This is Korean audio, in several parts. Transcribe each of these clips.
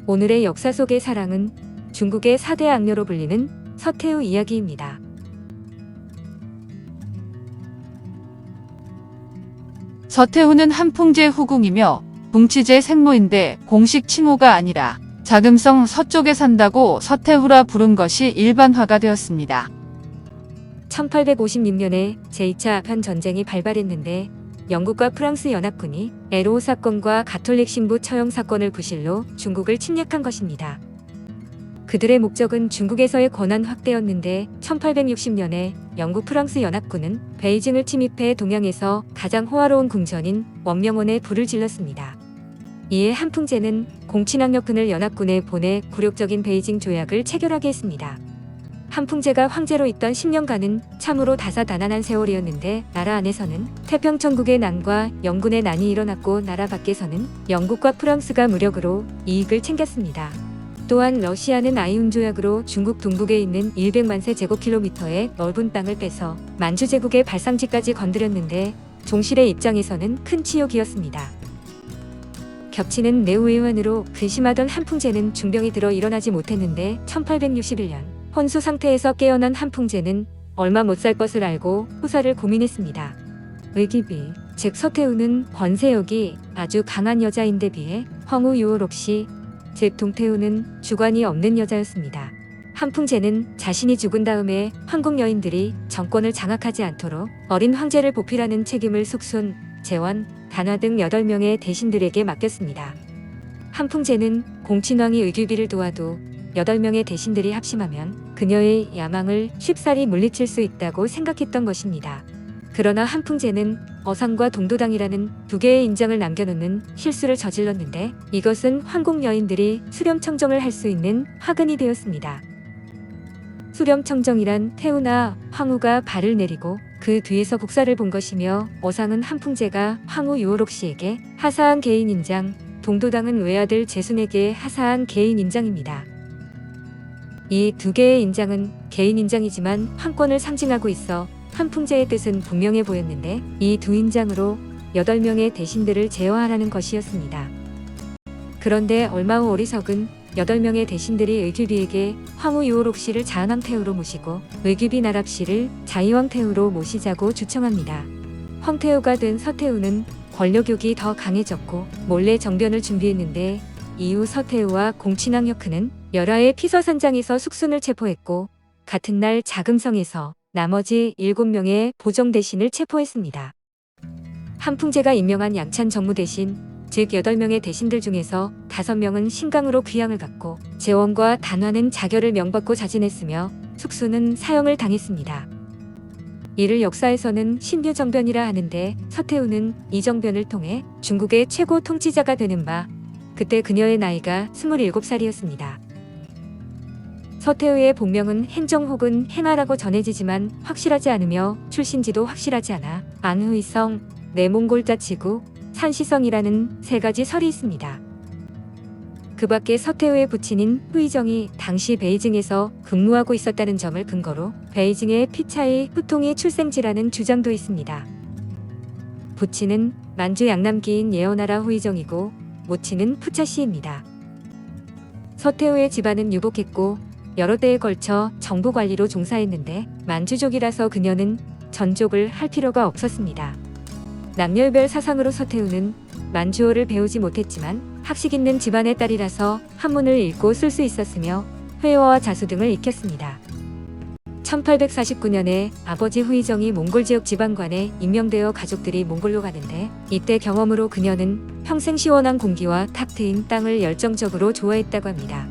오늘의 역사 속의 사랑은 중국의 4대 악녀로 불리는 서태후 이야기입니다. 서태후는 한풍제 후궁이며 붕치제 생모인데 공식 칭호가 아니라 자금성 서쪽에 산다고 서태후라 부른 것이 일반화가 되었습니다. 1856년에 제2차 아판 전쟁이 발발했는데 영국과 프랑스 연합군이 에로 사건과 가톨릭 신부 처형 사건을 부실로 중국을 침략한 것입니다. 그들의 목적은 중국에서의 권한 확대였는데 1860년에 영국 프랑스 연합군은 베이징을 침입해 동양에서 가장 호화로운 궁전인 원명원에 불을 질렀습니다. 이에 한풍제는 공친왕력군을 연합군에 보내 굴욕적인 베이징 조약을 체결하게 했습니다. 한풍제가 황제로 있던 10년간은 참으로 다사다난한 세월이었는데 나라 안에서는 태평천국의 난과 영군의 난이 일어났고 나라 밖에서는 영국과 프랑스가 무력으로 이익을 챙겼습니다. 또한 러시아는 아이운 조약으로 중국 동북에 있는 100만 세 제곱킬로미터의 넓은 땅을 뺏어 만주 제국의 발상지까지 건드렸는데 종실의 입장에서는 큰 치욕이었습니다. 겹치는 내후의원으로 근심하던 한풍제는 중병이 들어 일어나지 못했는데 1861년 혼수 상태에서 깨어난 한풍제는 얼마 못 살 것을 알고 후사를 고민했습니다. 의기비, 즉 서태후는 권세욕이 아주 강한 여자인데 비해 황후 유월옥씨, 즉 동태후는 주관이 없는 여자였습니다. 한풍제는 자신이 죽은 다음에 황국 여인들이 정권을 장악하지 않도록 어린 황제를 보필하는 책임을 숙순, 재원, 단화 등 8명의 대신들에게 맡겼습니다. 한풍제는 공친왕이 의규비를 도와도 8명의 대신들이 합심하면 그녀의 야망을 쉽사리 물리칠 수 있다고 생각했던 것입니다. 그러나 한풍제는 어상과 동도당이라는 두 개의 인장을 남겨놓는 실수를 저질렀는데 이것은 황국 여인들이 수렴청정을 할 수 있는 화근이 되었습니다. 수렴청정이란 태후나 황후가 발을 내리고 그 뒤에서 국사를 본 것이며 어상은 한풍제가 황후 유월옥 씨에게 하사한 개인 인장, 동도당은 외아들 재순에게 하사한 개인 인장입니다. 이 두 개의 인장은 개인 인장이지만 황권을 상징하고 있어 한풍제의 뜻은 분명해 보였는데 이 두 인장으로 8명의 대신들을 제어하라는 것이었습니다. 그런데 얼마 후 어리석은 8명의 대신들이 의규비에게 황후 유월옥 씨를 자은왕태후로 모시고 의규비 나랍 씨를 자의왕태후로 모시자고 주청합니다. 황태후가 된 서태후는 권력욕이 더 강해졌고 몰래 정변을 준비했는데 이후 서태후와 공친왕력훈은 열하의 피서산장에서 숙순을 체포했고 같은 날 자금성에서 나머지 7명의 보정 대신을 체포했습니다. 한풍제가 임명한 양찬 정무 대신, 즉 8명의 대신들 중에서 5명은 신강으로 귀양을 갖고 재원과 단화는 자결을 명받고 자진했으며 숙수는 사형을 당했습니다. 이를 역사에서는 신묘정변이라 하는데 서태후는 이 정변을 통해 중국의 최고 통치자가 되는 바 그때 그녀의 나이가 27살이었습니다. 서태후의 본명은 행정 혹은 행하라고 전해지지만 확실하지 않으며 출신지도 확실하지 않아 안후이성, 내몽골자치구, 산시성이라는 3가지 설이 있습니다. 그 밖에 서태후의 부친인 후이정이 당시 베이징에서 근무하고 있었다는 점을 근거로 베이징의 피차이 후통이 출생지라는 주장도 있습니다. 부친은 만주 양남기인 예언나라 후이정이고 모친은 푸차씨입니다. 서태후의 집안은 유복했고 여러 때에 걸쳐 정부 관리로 종사했는데 만주족이라서 그녀는 전족을 할 필요가 없었습니다. 남녀별 사상으로 서태후는 만주어를 배우지 못했지만 학식 있는 집안의 딸이라서 한문을 읽고 쓸 수 있었으며 회화와 자수 등을 익혔습니다. 1849년에 아버지 후이정이 몽골 지역 지방관에 임명되어 가족들이 몽골로 가는데 이때 경험으로 그녀는 평생 시원한 공기와 탁 트인 땅을 열정적으로 좋아했다고 합니다.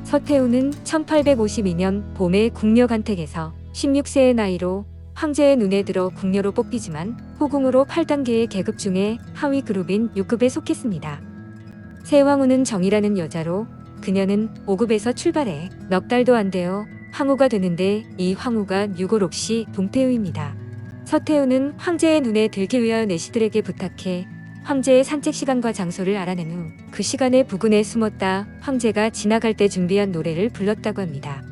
서태후는 1852년 봄에 궁녀 간택에서 16세의 나이로 황제의 눈에 들어 궁녀로 뽑히지만 후궁으로 8단계의 계급 중에 하위 그룹인 6급에 속했습니다. 세황후는 정이라는 여자로 그녀는 5급에서 출발해 넉 달도 안 되어 황후가 되는데 이 황후가 유골옥씨 동태후입니다. 서태후는 황제의 눈에 들기 위하여 내시들에게 부탁해 황제의 산책 시간과 장소를 알아낸 후 그 시간에 부근에 숨었다 황제가 지나갈 때 준비한 노래를 불렀다고 합니다.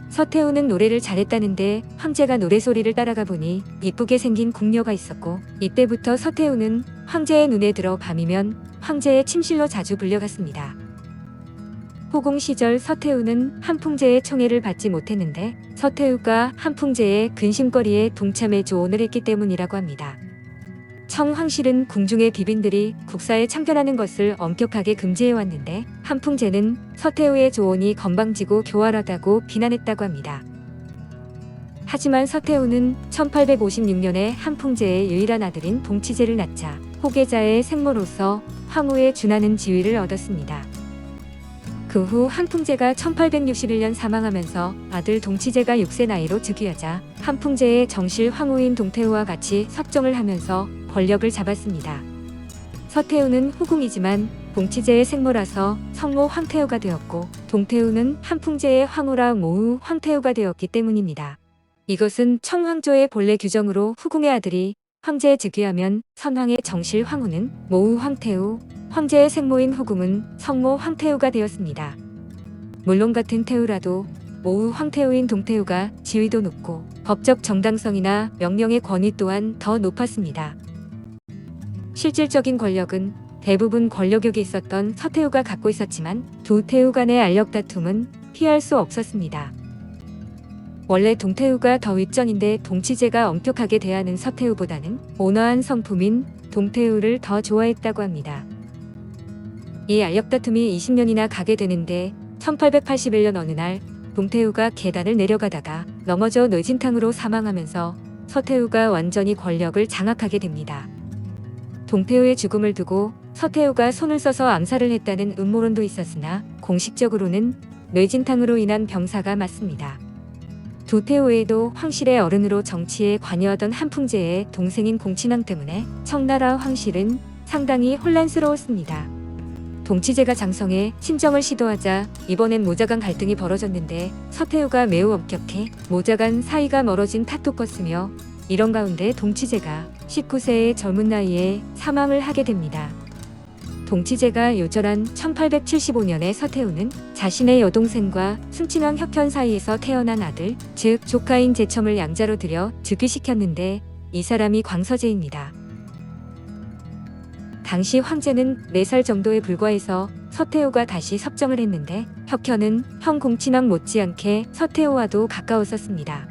서태후는 노래를 잘했다는데 황제가 노래소리를 따라가 보니 이쁘게 생긴 궁녀가 있었고 이때부터 서태후는 황제의 눈에 들어 밤이면 황제의 침실로 자주 불려갔습니다. 호공 시절 서태후는 한풍제의 총애를 받지 못했는데 서태후가 한풍제의 근심거리에 동참해 조언을 했기 때문이라고 합니다. 청황실은 궁중의 비빈들이 국사에 참견하는 것을 엄격하게 금지해왔는데 한풍제는 서태후의 조언이 건방지고 교활하다고 비난했다고 합니다. 하지만 서태후는 1856년에 한풍제의 유일한 아들인 동치제를 낳자 호계자의 생모로서 황후에 준하는 지위를 얻었습니다. 그 후 한풍제가 1861년 사망하면서 아들 동치제가 6세 나이로 즉위하자 한풍제의 정실 황후인 동태후와 같이 섭정을 하면서 권력을 잡았습니다. 서태후는 후궁이지만 동치제의 생모라서 성모 황태후가 되었고 동태후는 한풍제의 황후라 모후 황태후가 되었기 때문입니다. 이것은 청황조의 본래 규정으로 후궁의 아들이 황제에 즉위하면 선왕의 정실 황후는 모후 황태후, 황제의 생모인 후궁은 성모 황태후가 되었습니다. 물론 같은 태후라도 모후 황태후인 동태후가 지위도 높고 법적 정당성이나 명령의 권위 또한 더 높았습니다. 실질적인 권력은 대부분 권력욕이 있었던 서태후가 갖고 있었지만 두 태후 간의 알력 다툼은 피할 수 없었습니다. 원래 동태후가 더 윗전인데 동치제가 엄격하게 대하는 서태후보다는 온화한 성품인 동태후를 더 좋아했다고 합니다. 이 알력 다툼이 20년이나 가게 되는데 1881년 어느 날 동태후가 계단을 내려가다가 넘어져 뇌진탕으로 사망하면서 서태후가 완전히 권력을 장악하게 됩니다. 동태후의 죽음을 두고 서태후가 손을 써서 암살을 했다는 음모론도 있었으나 공식적으로는 뇌진탕으로 인한 병사가 맞습니다. 두 태후에도 황실의 어른으로 정치에 관여하던 한풍제의 동생인 공친왕 때문에 청나라 황실은 상당히 혼란스러웠습니다. 동치제가 장성에 친정을 시도하자 이번엔 모자간 갈등이 벌어졌는데 서태후가 매우 엄격해 모자간 사이가 멀어진 탓도 껐으며 이런 가운데 동치제가 19세의 젊은 나이에 사망을 하게 됩니다. 동치제가 요절한 1875년에 서태후는 자신의 여동생과 순친왕 혁현 사이에서 태어난 아들, 즉 조카인 제첨을 양자로 들여 즉위시켰는데 이 사람이 광서제입니다. 당시 황제는 4살 정도에 불과해서 서태후가 다시 섭정을 했는데 혁현은 형 공친왕 못지않게 서태후와도 가까웠었습니다.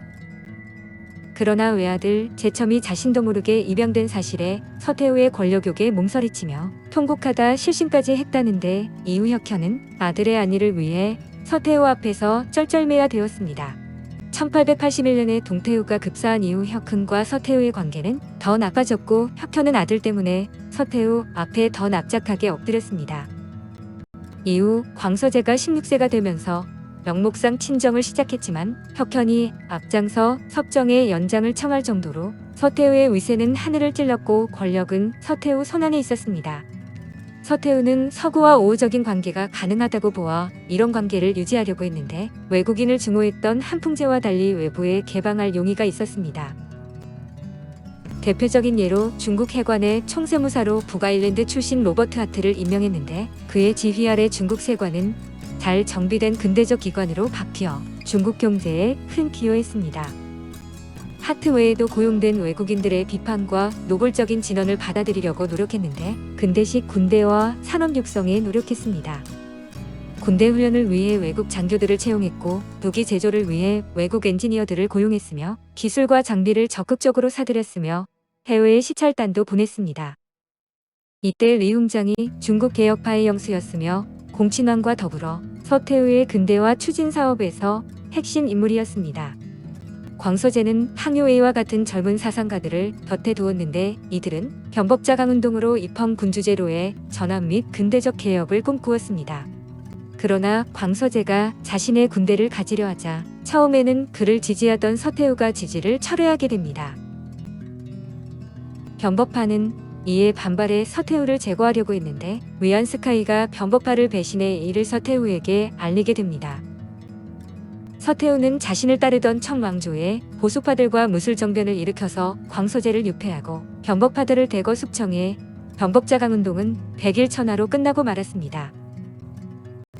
그러나 외아들 제첨이 자신도 모르게 입양된 사실에 서태후의 권력욕에 몸서리치며 통곡하다 실신까지 했다는데 이후 혁현은 아들의 안위를 위해 서태후 앞에서 쩔쩔매야 되었습니다. 1881년에 동태후가 급사한 이후 혁훈과 서태후의 관계는 더 나빠졌고 혁현은 아들 때문에 서태후 앞에 더 납작하게 엎드렸습니다. 이후 광서제가 16세가 되면서 명목상 친정을 시작했지만 혁현이 앞장서 섭정의 연장을 청할 정도로 서태후의 위세는 하늘을 찔렀고 권력은 서태후 손안에 있었습니다. 서태후는 서구와 우호적인 관계가 가능하다고 보아 이런 관계를 유지하려고 했는데 외국인을 증오했던 한풍제와 달리 외부에 개방할 용의가 있었습니다. 대표적인 예로 중국 해관의 총세무사로 북아일랜드 출신 로버트 하트를 임명했는데 그의 지휘 아래 중국 세관은 잘 정비된 근대적 기관으로 바뀌어 중국 경제에 큰 기여했습니다. 하트 외에도 고용된 외국인들의 비판과 노골적인 진언을 받아들이려고 노력했는데 근대식 군대와 산업 육성에 노력했습니다. 군대 훈련을 위해 외국 장교들을 채용했고 무기 제조를 위해 외국 엔지니어들을 고용했으며 기술과 장비를 적극적으로 사들였으며 해외에 시찰단도 보냈습니다. 이때 리웅장이 중국 개혁파의 영수였으며 공친왕과 더불어 서태후의 근대화 추진 사업에서 핵심 인물이었습니다. 광서제는 항요웨이와 같은 젊은 사상가들을 곁에 두었는데 이들은 변법자강운동으로 입헌 군주제로의 전환 및 근대적 개혁을 꿈꾸었습니다. 그러나 광서제가 자신의 군대를 가지려 하자 처음에는 그를 지지하던 서태후가 지지를 철회하게 됩니다. 변법파는 이에 반발해 서태후를 제거하려고 했는데 위안스카이가 변법파를 배신해 이를 서태후에게 알리게 됩니다. 서태후는 자신을 따르던 청왕조의 보수파들과 무술정변을 일으켜서 광서제를 유폐하고 변법파들을 대거 숙청해 변법자강운동은 백일천하로 끝나고 말았습니다.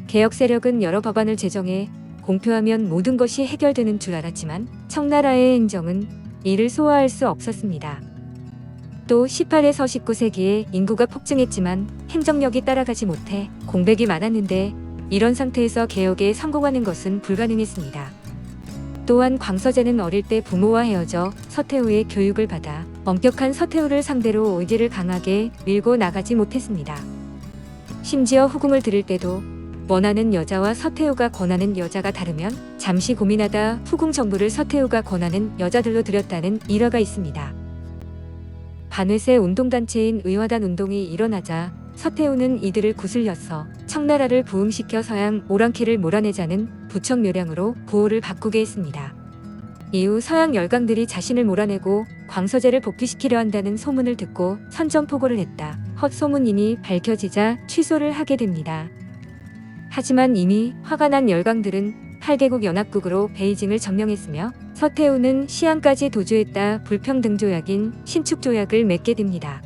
개혁 세력은 여러 법안을 제정해 공표하면 모든 것이 해결되는 줄 알았지만 청나라의 행정은 이를 소화할 수 없었습니다. 또 18에서 19세기에 인구가 폭증했지만 행정력이 따라가지 못해 공백이 많았는데 이런 상태에서 개혁에 성공하는 것은 불가능했습니다. 또한 광서재는 어릴 때 부모와 헤어져 서태후의 교육을 받아 엄격한 서태후를 상대로 의지를 강하게 밀고 나가지 못했습니다. 심지어 후궁을 들일 때도 원하는 여자와 서태후가 권하는 여자가 다르면 잠시 고민하다 후궁 정부를 서태후가 권하는 여자들로 들였다는 일화가 있습니다. 반회세 운동단체인 의화단 운동이 일어나자 서태후는 이들을 구슬렸어 청나라를 부흥시켜 서양 오랑캐를 몰아내자는 부척 묘량으로 구호를 바꾸게 했습니다. 이후 서양 열강들이 자신을 몰아내고 광서재를 복귀시키려 한다는 소문을 듣고 선전포고를 했다. 헛소문이니 밝혀지자 취소를 하게 됩니다. 하지만 이미 화가 난 열강들은 8개국 연합국으로 베이징을 점령했으며 서태후는 시안까지 도주했다 불평등 조약인 신축조약을 맺게 됩니다.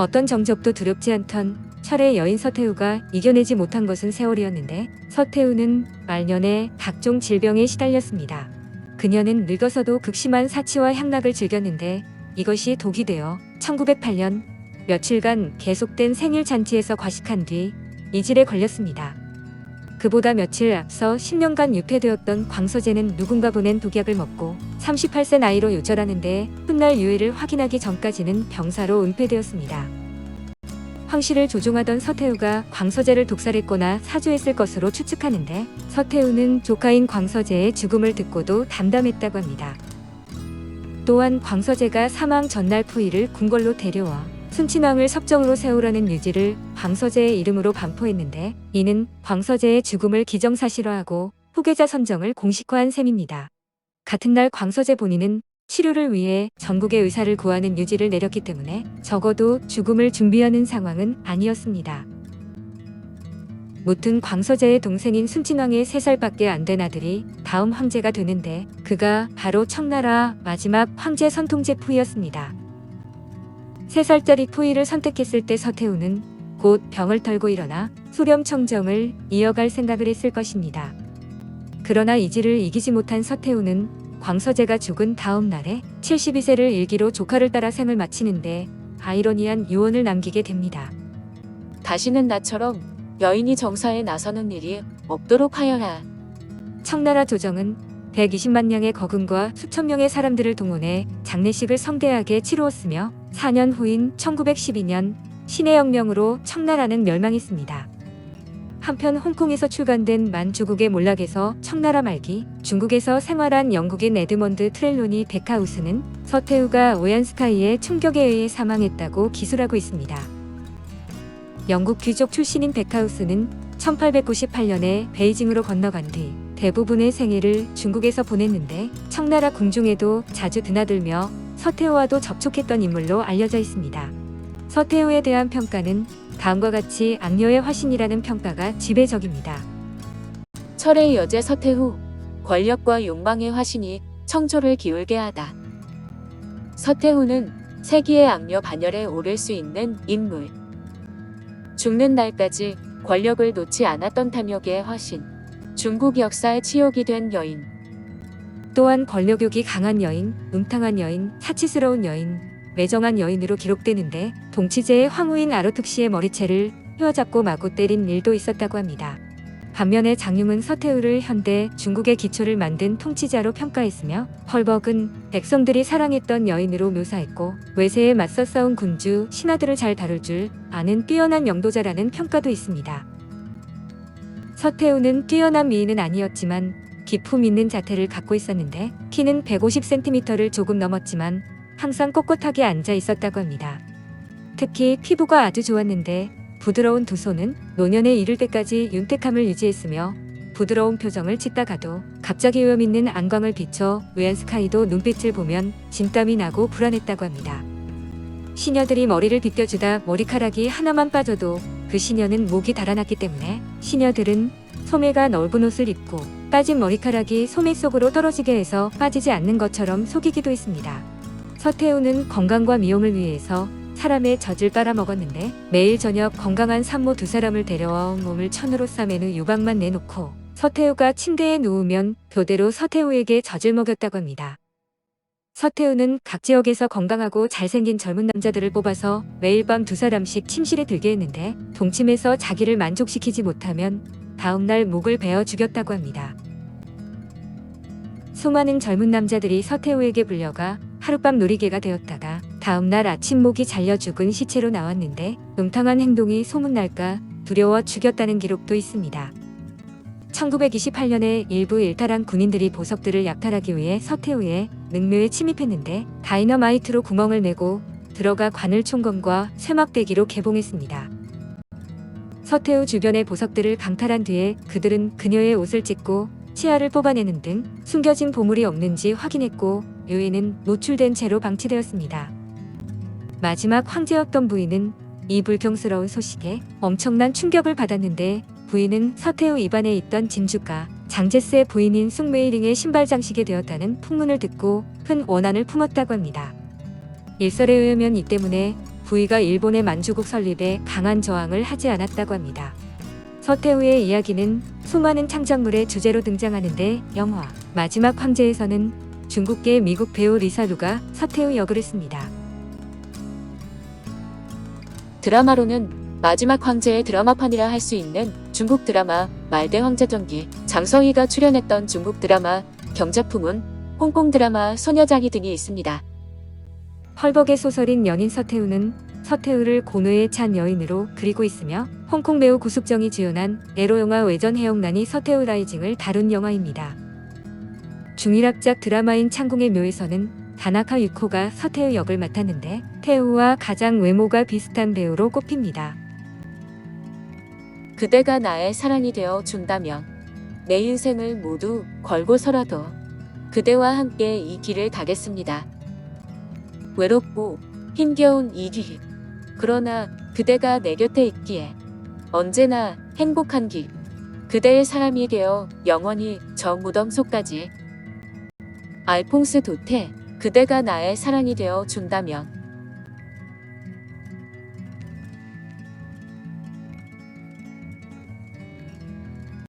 어떤 정적도 두렵지 않던 철의 여인 서태후가 이겨내지 못한 것은 세월이었는데 서태후는 말년에 각종 질병에 시달렸습니다. 그녀는 늙어서도 극심한 사치와 향락을 즐겼는데 이것이 독이 되어 1908년 며칠간 계속된 생일 잔치에서 과식한 뒤 이질에 걸렸습니다. 그보다 며칠 앞서 10년간 유폐되었던 광서재는 누군가 보낸 독약을 먹고 38세 나이로 요절하는데 훗날 유해를 확인하기 전까지는 병사로 은폐되었습니다. 황실을 조종하던 서태후가 광서재를 독살했거나 사주했을 것으로 추측하는데 서태후는 조카인 광서재의 죽음을 듣고도 담담했다고 합니다. 또한 광서재가 사망 전날 포위를 궁궐로 데려와 순친왕을 섭정으로 세우라는 유지를 광서재의 이름으로 반포했는데 이는 광서재의 죽음을 기정사실화하고 후계자 선정을 공식화한 셈입니다. 같은 날 광서재 본인은 치료를 위해 전국의 의사를 구하는 유지를 내렸기 때문에 적어도 죽음을 준비하는 상황은 아니었습니다. 무튼 광서재의 동생인 순친왕의 3살밖에 안 된 아들이 다음 황제가 되는데 그가 바로 청나라 마지막 황제 선통제 포이였습니다. 3살짜리 포이를 선택했을 때 서태후는 곧 병을 털고 일어나 수렴청정을 이어갈 생각을 했을 것입니다. 그러나 이질을 이기지 못한 서태후는 광서재가 죽은 다음 날에 72세를 일기로 조카를 따라 생을 마치는데 아이러니한 유언을 남기게 됩니다. 다시는 나처럼 여인이 정사에 나서는 일이 없도록 하여라. 청나라 조정은 120만 량의 거금과 수천 명의 사람들을 동원해 장례식을 성대하게 치루었으며 4년 후인 1912년 신의 영명으로 청나라는 멸망했습니다. 한편 홍콩에서 출간된 만주국의 몰락에서 청나라 말기 중국에서 생활한 영국인 에드먼드 트렐로니 베카우스는 서태후가 오얀스카이의 충격에 의해 사망했다고 기술하고 있습니다. 영국 귀족 출신인 베카우스는 1898년에 베이징으로 건너간 뒤 대부분의 생애를 중국에서 보냈는데 청나라 궁중에도 자주 드나들며 서태후와도 접촉했던 인물로 알려져 있습니다. 서태후에 대한 평가는 다음과 같이 악녀의 화신이라는 평가가 지배적입니다. 철의 여제 서태후, 권력과 욕망의 화신이 청조를 기울게 하다. 서태후는 세기의 악녀 반열에 오를 수 있는 인물. 죽는 날까지 권력을 놓지 않았던 탐욕의 화신. 중국 역사의 치욕이 된 여인. 또한 권력욕이 강한 여인, 음탕한 여인, 사치스러운 여인, 매정한 여인으로 기록되는데 동치제의 황후인 아르툭시의 머리채를 휘어잡고 마구 때린 일도 있었다고 합니다. 반면에 장융은 서태후를 현대 중국의 기초를 만든 통치자로 평가했으며 헐벅은 백성들이 사랑했던 여인으로 묘사했고 외세에 맞서 싸운 군주, 신하들을 잘 다룰 줄 아는 뛰어난 영도자라는 평가도 있습니다. 서태후는 뛰어난 미인은 아니었지만 기품 있는 자태를 갖고 있었는데 키는 150cm를 조금 넘었지만 항상 꼿꼿하게 앉아 있었다고 합니다. 특히 피부가 아주 좋았는데 부드러운 두 손은 노년에 이를 때까지 윤택함을 유지했으며 부드러운 표정을 짓다가도 갑자기 위험 있는 안광을 비춰 오얀스카이도 눈빛을 보면 진땀이 나고 불안했다고 합니다. 시녀들이 머리를 빗겨주다 머리카락이 하나만 빠져도 그 시녀는 목이 달아났기 때문에 시녀들은 소매가 넓은 옷을 입고 빠진 머리카락이 소매 속으로 떨어지게 해서 빠지지 않는 것처럼 속이기도 했습니다. 서태후는 건강과 미용을 위해서 사람의 젖을 빨아먹었는데 매일 저녁 건강한 산모 2사람을 데려와 몸을 천으로 싸맨 후 유방만 내놓고 서태후가 침대에 누우면 교대로 서태후에게 젖을 먹였다고 합니다. 서태후는 각 지역에서 건강하고 잘생긴 젊은 남자들을 뽑아서 매일 밤 2사람씩 침실에 들게 했는데 동침해서 자기를 만족시키지 못하면 다음날 목을 베어 죽였다고 합니다. 수많은 젊은 남자들이 서태후에게 불려가 하룻밤 놀이개가 되었다가 다음날 아침 목이 잘려 죽은 시체로 나왔는데 음탕한 행동이 소문날까 두려워 죽였다는 기록도 있습니다. 1928년에 일부 일탈한 군인들이 보석들을 약탈하기 위해 서태후의 능묘에 침입했는데 다이너마이트로 구멍을 내고 들어가 관을 총검과 쇠막대기로 개봉했습니다. 서태후 주변의 보석들을 강탈한 뒤에 그들은 그녀의 옷을 찢고 치아를 뽑아내는 등 숨겨진 보물이 없는지 확인했고 묘에는 노출된 채로 방치되었습니다. 마지막 황제였던 부인은 이 불경스러운 소식에 엄청난 충격을 받았는데 부인은 서태후 입안에 있던 진주가 장제스의 부인인 숭메이링의 신발 장식이 되었다는 풍문을 듣고 큰 원한을 품었다고 합니다. 일설에 의하면 이 때문에 부위가 일본의 만주국 설립에 강한 저항을 하지 않았다고 합니다. 서태후의 이야기는 수많은 창작물의 주제로 등장하는데 영화 마지막 황제에서는 중국계 미국 배우 리사루가 서태후 역을 했습니다. 드라마로는 마지막 황제의 드라마판이라 할 수 있는 중국 드라마 말대 황제전기, 장성희가 출연했던 중국 드라마 경자풍운, 홍콩 드라마 소녀장이 등이 있습니다. 헐벅의 소설인 연인 서태후는 서태후를 고뇌에 찬 여인으로 그리고 있으며 홍콩 배우 구숙정이 주연한 에로 영화 외전 해영란이 서태후 라이징을 다룬 영화입니다. 중일학작 드라마인 창궁의 묘에서는 다나카 유코가 서태후 역을 맡았는데 태후와 가장 외모가 비슷한 배우로 꼽힙니다. 그대가 나의 사랑이 되어 준다면 내 인생을 모두 걸고서라도 그대와 함께 이 길을 가겠습니다. 외롭고 힘겨운 이 길, 그러나 그대가 내 곁에 있기에 언제나 행복한 길, 그대의 사람이 되어 영원히 저 무덤 속까지. 알퐁스 도테, 그대가 나의 사랑이 되어 준다면